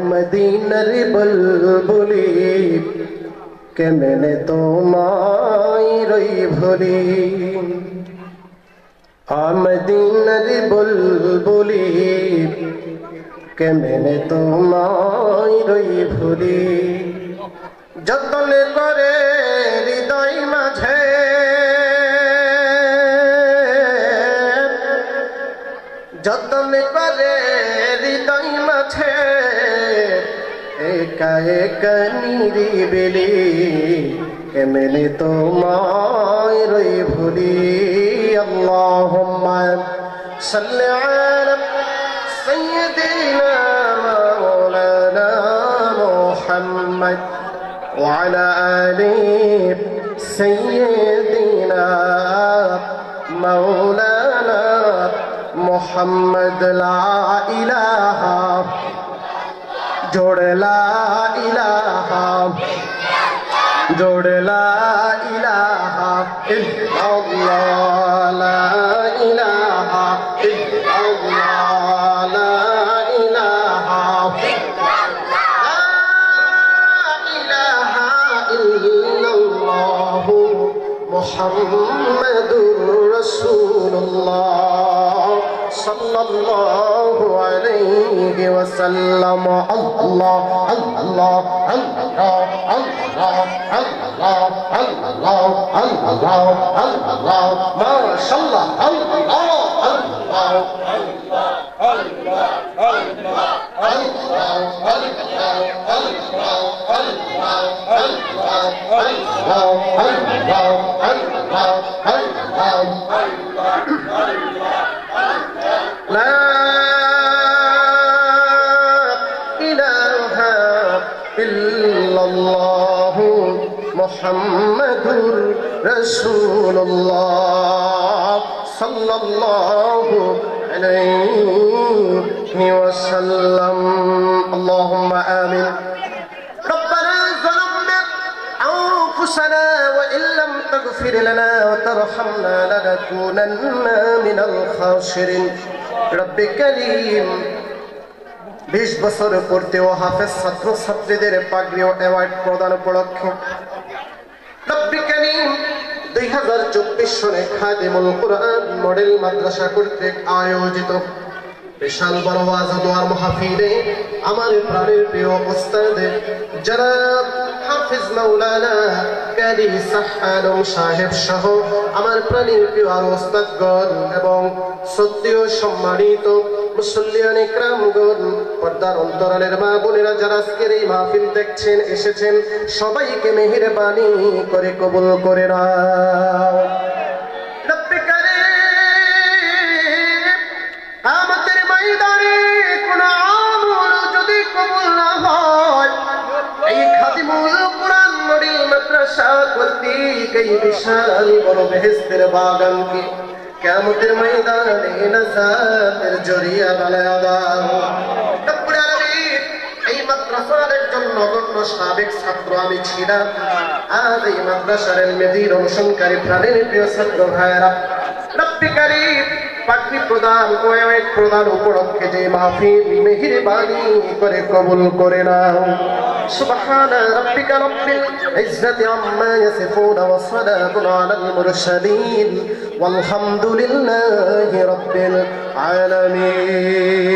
মদিনার বুলবুলি কেমনে তোমায় রই ভুলি মদিনার বুলবুলি কেমনে তোমায় রই ভুলি যতন করে হৃদয় মাঝে যতন করে হৃদয় মাঝে একা একা নিরিবিলি কেমনে তোমায় রই ভুলি আল্লাহুম্মা সাল্লি আলা সাইয়্যিদিনা মাওলানা মুহাম্মদ ওয়া আলা আলি সাইয়্যিদিনা মাওলানা মুহাম্মদ লা ইলাহা जोड़ ला इलाहा जोड़ ला इलाहा इल्लल्लाह ला इलाहा इल्लल्लाह ला इलाहा इल्लल्लाह मुहम्मदुर रसूलुल्लाह सल्लल्लाहु अलैहि वसल्लम अल्लाह अल्लाह अल्लाह अल्लाह अल्लाह अल्लाह अल्लाह अल्लाह माशाअल्लाह अल्लाह अल्लाह मुहम्मदुर रसूलुल्लाह सल्लल्लाहु अलैहि वसल्लम अल्लाहुम्मा आमीन रब्बना ज़लमना अनफुसना व इन लम तगफिर लना व तरहमना लनकूनन्ना मिनल खासिरिन रब्बे करीम 20 বছর পূর্তি ও হাফেজ ছাত্র ছাত্রীদের পাগড়ি ও অ্যাওয়ার্ড প্রদান উপলক্ষে রব্বি কারীম 2024 সনে খাদিমুল কুরআন মডেল মাদ্রাসা কর্তৃক আয়োজিত বিশাল বড় ওয়াজ ও দোয়ার মাহফিলে আমার প্রাণের প্রিয় উস্তাদ জনাব হাফেজ মাওলানা কারি সাহালম সাহেব সহ আমার প্রাণের প্রিয় উস্তাদগণ এবং শ্রদ্ধেয় সম্মানিত মুসল্লিয়ান ইকরামগণ পর্দার অন্তরালের মা বোনেরা যারা আজকের এই মাহফিল দেখছেন এসেছেন সবাইকে মেহেরবানি করে কবুল করে নাও রব্বে কারীম আমাদের ময়দানে কোন আমল যদি কবুল না হয় এই খাদিমুল কুরআন মডেল মাদ্রাসা কর্তৃক এই বিশাল বড় বেহেশতের বাগানকে কিয়ামতের ময়দানে নাজাতের জরিয়া বানায়া দাও রব্বুল আলামিন এই মাদ্রাসার একজন নগণ্য সাবেক ছাত্র আমি ছিলাম আজ এই মাদ্রাসার ইলমের অনুসরণকারী প্রাণের প্রিয় ছাত্র ভাইরা রব্বে কারীম পাগড়ি প্রদান ও অ্যাওয়ার্ড প্রদান উপলক্ষে যে মাহফিল মেহেরবানি করে কবুল করে নাও সুবহানা রাব্বিকা রাব্বিল ইজ্জাতি আম্মা ইয়াসিফুন ওয়া সালামুন আলাল মুরসালিন ওয়ালহামদুলিল্লাহি রাব্বিল আলামিন।